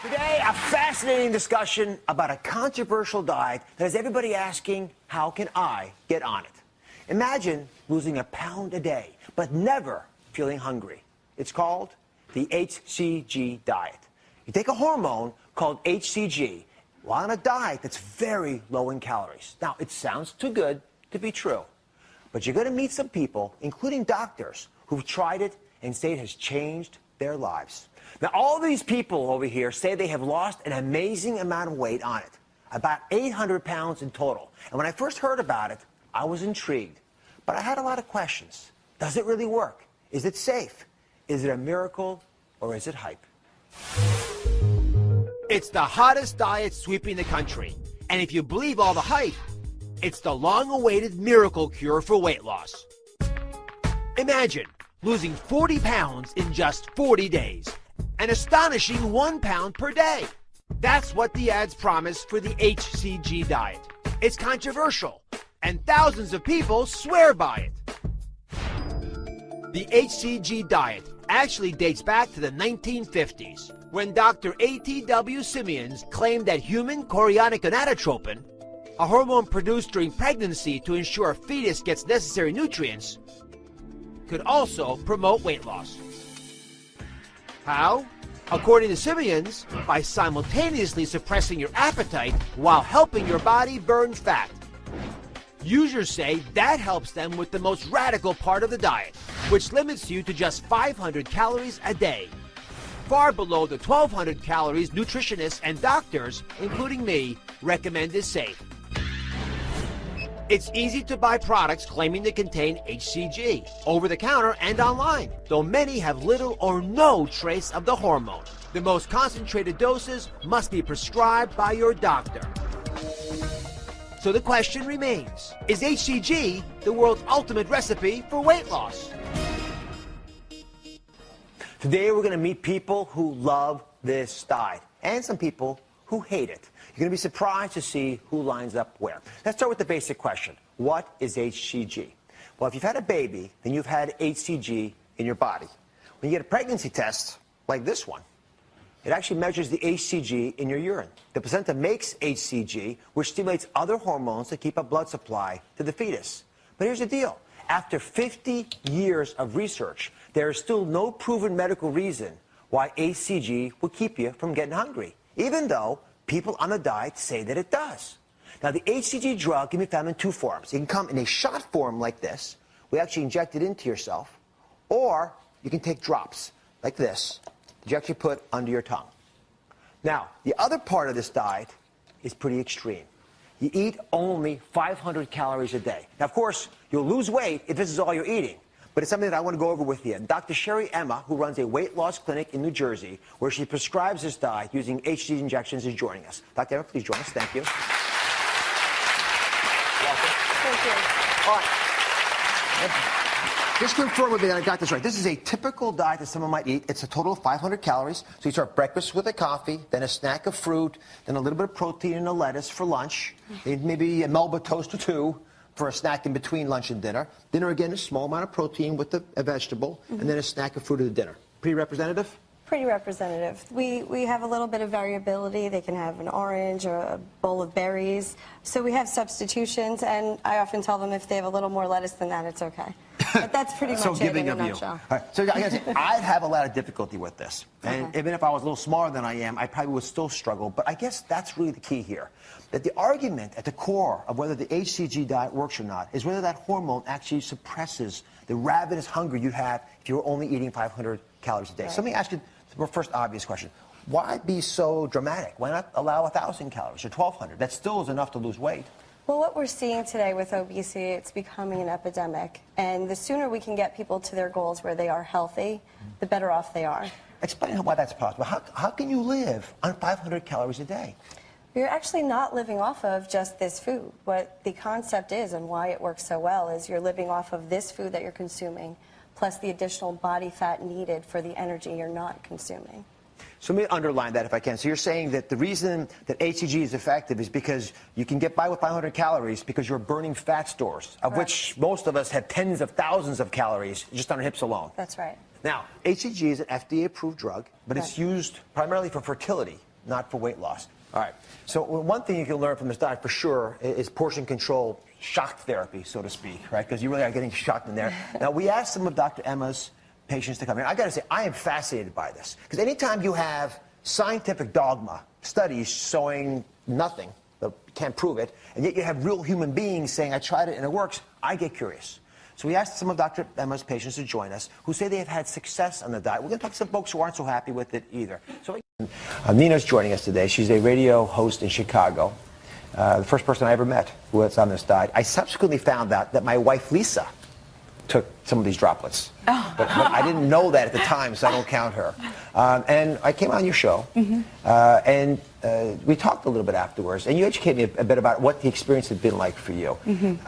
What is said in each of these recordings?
Today, a fascinating discussion about a controversial diet that has everybody asking, how can I get on it? Imagine losing a pound a day, but never feeling hungry. It's called the HCG diet. You take a hormone called HCG while on a diet that's very low in calories. Now, it sounds too good to be true, but you're going to meet some people, including doctors, who've tried it and say it has changed their lives. Now, all these people over here say they have lost an amazing amount of weight on it, about 800 pounds in total. And when I first heard about it, I was intrigued. But I had a lot of questions. Does it really work? Is it safe? Is it a miracle, or is it hype? It's the hottest diet sweeping the country. And if you believe all the hype, it's the long-awaited miracle cure for weight loss. Imagine losing 40 pounds in just 40 days. An astonishing 1 pound per day. That's what the ads promise for the HCG diet. It's controversial, and thousands of people swear by it. The HCG diet actually dates back to the 1950s, when Dr. A.T.W. Simeons claimed that human chorionic gonadotropin, a hormone produced during pregnancy to ensure a fetus gets necessary nutrients, could also promote weight loss. How? According to Simeons, by simultaneously suppressing your appetite while helping your body burn fat. Users say that helps them with the most radical part of the diet, which limits you to just 500 calories a day, far below the 1,200 calories nutritionists and doctors, including me, recommend is safe. It's easy to buy products claiming to contain HCG, over the counter and online, though many have little or no trace of the hormone. The most concentrated doses must be prescribed by your doctor. So the question remains, is HCG the world's ultimate recipe for weight loss? Today, we're going to meet people who love this diet, and some people who hate it. You're going to be surprised to see who lines up where. Let's start with the basic question. What is HCG? Well, if you've had a baby, then you've had HCG in your body. When you get a pregnancy test, like this one, it actually measures the HCG in your urine. The placenta makes HCG, which stimulates other hormones to keep a blood supply to the fetus. But here's the deal. After 50 years of research, there is still no proven medical reason why HCG will keep you from getting hungry, even though people on the diet say that it does. Now, the HCG drug can be found in two forms. It can come in a shot form like this. We actually inject it into yourself. Or you can take drops like this that you actually put under your tongue. Now, the other part of this diet is pretty extreme. You eat only 500 calories a day. Now, of course, you'll lose weight if this is all you're eating. But it's something that I want to go over with you. Dr. Sherry Emma, who runs a weight loss clinic in New Jersey, where she prescribes this diet using HCG injections, is joining us. Dr. Emma, please join us. Thank you. Welcome. Thank you. All right. Just confirm with me that I got this right. This is a typical diet that someone might eat. It's a total of 500 calories. So you start breakfast with a coffee, then a snack of fruit, then a little bit of protein and a lettuce for lunch, maybe a Melba toast or two for a snack in between lunch and dinner. Dinner, again, a small amount of protein with a vegetable, and then a snack of fruit at the dinner. Pretty representative? Pretty representative. We have a little bit of variability. They can have an orange or a bowl of berries. So we have substitutions, and I often tell them if they have a little more lettuce than that, it's okay. But that's pretty much So it giving in a of you. nutshell. All right. So I gotta say, I'd have a lot of difficulty with this. And even if I was a little smaller than I am, I probably would still struggle. But I guess that's really the key here. That the argument at the core of whether the HCG diet works or not is whether that hormone actually suppresses the ravenous hunger you'd have if you were only eating 500 calories a day. Right. So let me ask you the first obvious question. Why be so dramatic? Why not allow 1,000 calories or 1,200? That still is enough to lose weight. Well, what we're seeing today with obesity, it's becoming an epidemic. And the sooner we can get people to their goals where they are healthy, the better off they are. Explain why that's possible. How can you live on 500 calories a day? You're actually not living off of just this food. What the concept is and why it works so well is you're living off of this food that you're consuming, plus the additional body fat needed for the energy you're not consuming. So let me underline that if I can. So you're saying that the reason that HCG is effective is because you can get by with 500 calories because you're burning fat stores, of which most of us have tens of thousands of calories just on our hips alone. That's right. Now, HCG is an FDA-approved drug, but it's Right. used primarily for fertility, not for weight loss. All right. So one thing you can learn from this diet for sure is portion control, shock therapy, so to speak, right? Because you really are getting shocked in there. Now, we asked some of Dr. Emma's patients to come here. I got to say, I am fascinated by this. Because anytime you have scientific dogma, studies showing nothing, but can't prove it, and yet you have real human beings saying, I tried it and it works, I get curious. So we asked some of Dr. Emma's patients to join us who say they have had success on the diet. We're going to talk to some folks who aren't so happy with it either. So Nina's joining us today. She's a radio host in Chicago. The first person I ever met who was on this diet. I subsequently found out that my wife, Lisa, took some of these droplets. Oh. But I didn't know that at the time, so I don't count her. And I came on your show, and we talked a little bit afterwards, and you educated me a bit about what the experience had been like for you.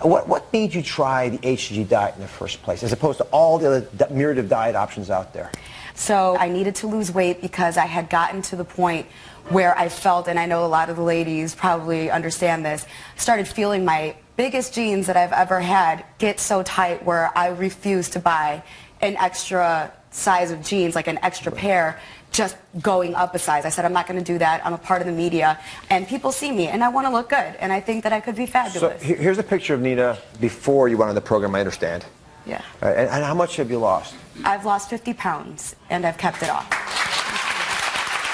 What made you try the HCG diet in the first place, as opposed to all the other myriad of diet options out there? So I needed to lose weight because I had gotten to the point where I felt, and I know a lot of the ladies probably understand this, started feeling my biggest jeans that I've ever had get so tight where I refuse to buy an extra size of jeans, like an extra pair, just going up a size. I said, I'm not going to do that. I'm a part of the media, and people see me, and I want to look good, and I think that I could be fabulous. So here's a picture of Nina before you went on the program, I understand. Yeah. And how much have you lost? I've lost 50 pounds, and I've kept it off.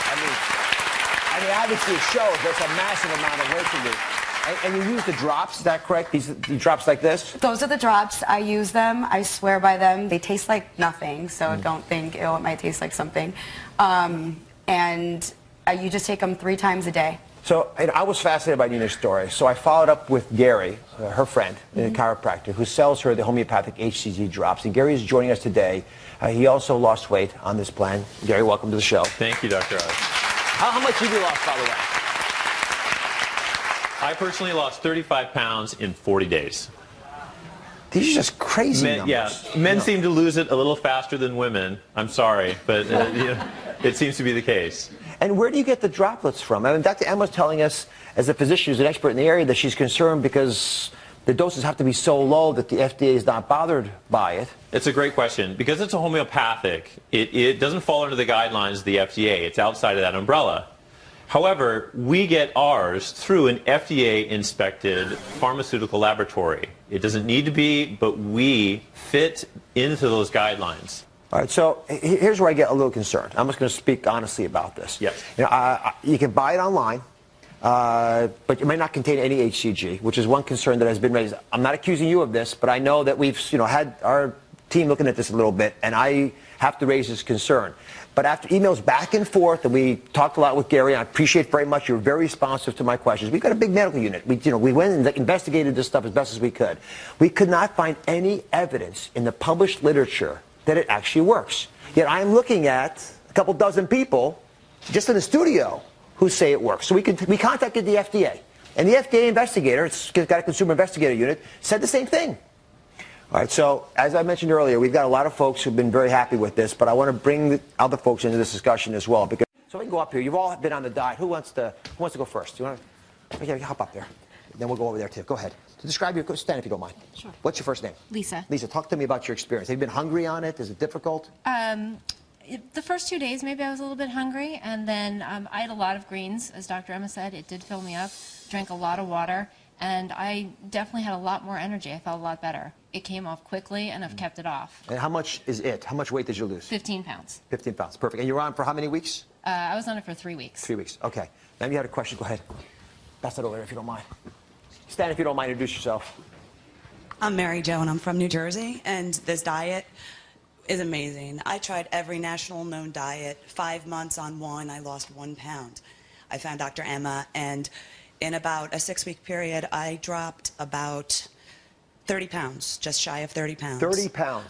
I mean, obviously it shows there's a massive amount of weight to lose. And you use the drops, is that correct? These drops like this? Those are the drops. I use them. I swear by them. They taste like nothing, so don't think, oh, it might taste like something. You just take them 3 times a day. So I was fascinated by Nina's story, so I followed up with Gary, her friend, a chiropractor, who sells her the homeopathic HCG drops. And Gary is joining us today. He also lost weight on this plan. Gary, welcome to the show. Thank you, Dr. Oz. How much have you lost, by the way? I personally lost 35 pounds in 40 days. These are just crazy numbers. Yeah, men seem to lose it a little faster than women. I'm sorry, but it seems to be the case. And where do you get the droplets from? I mean, Dr. Emma's telling us, as a physician who's an expert in the area, that she's concerned because the doses have to be so low that the FDA is not bothered by it. It's a great question. Because it's a homeopathic, it doesn't fall under the guidelines of the FDA. It's outside of that umbrella. However, we get ours through an FDA-inspected pharmaceutical laboratory. It doesn't need to be, but we fit into those guidelines. All right, so here's where I get a little concerned. I'm just going to speak honestly about this. Yes. You can buy it online, but it might not contain any HCG, which is one concern that has been raised. I'm not accusing you of this, but I know that we've had our team looking at this a little bit, and I have to raise this concern. But after emails back and forth, and we talked a lot with Gary, and I appreciate very much you're very responsive to my questions. We've got a big medical unit. We went and investigated this stuff as best as we could. We could not find any evidence in the published literature that it actually works. Yet I'm looking at a couple dozen people just in the studio who say it works. So we contacted the FDA, and the FDA investigator, it's got a consumer investigator unit, said the same thing. All right, so as I mentioned earlier, we've got a lot of folks who've been very happy with this, but I want to bring the other folks into this discussion as well. Because so we can go up here. You've all been on the diet. Who wants to go first? You want to? Okay, hop up there. Then we'll go over there too. Go ahead. To describe your stand, if you don't mind. Sure. What's your first name? Lisa. Lisa, talk to me about your experience. Have you been hungry on it? Is it difficult? The first 2 days, maybe I was a little bit hungry, and then I had a lot of greens, as Dr. Emma said. It did fill me up. Drank a lot of water, and I definitely had a lot more energy. I felt a lot better. It came off quickly, and I've kept it off. And how much is it? How much weight did you lose? 15 pounds. 15 pounds. Perfect. And you were on for how many weeks? I was on it for 3 weeks. 3 weeks. Okay. Now you had a question. Go ahead. Pass that over there if you don't mind. Stand if you don't mind. Introduce yourself. I'm Mary Jo, and I'm from New Jersey, and this diet is amazing. I tried every national known diet. 5 months on one, I lost 1 pound. I found Dr. Emma, and in about a 6-week period, I dropped about 30 pounds, just shy of 30 pounds. 30 pounds?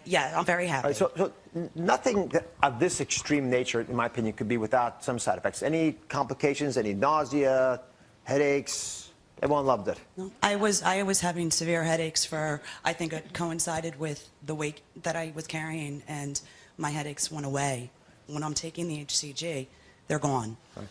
Yeah, I'm very happy. All right, so nothing of this extreme nature, in my opinion, could be without some side effects. Any complications, any nausea, headaches? Everyone loved it. No, I was having severe headaches for, I think it coincided with the weight that I was carrying, and my headaches went away. When I'm taking the HCG, they're gone. Right.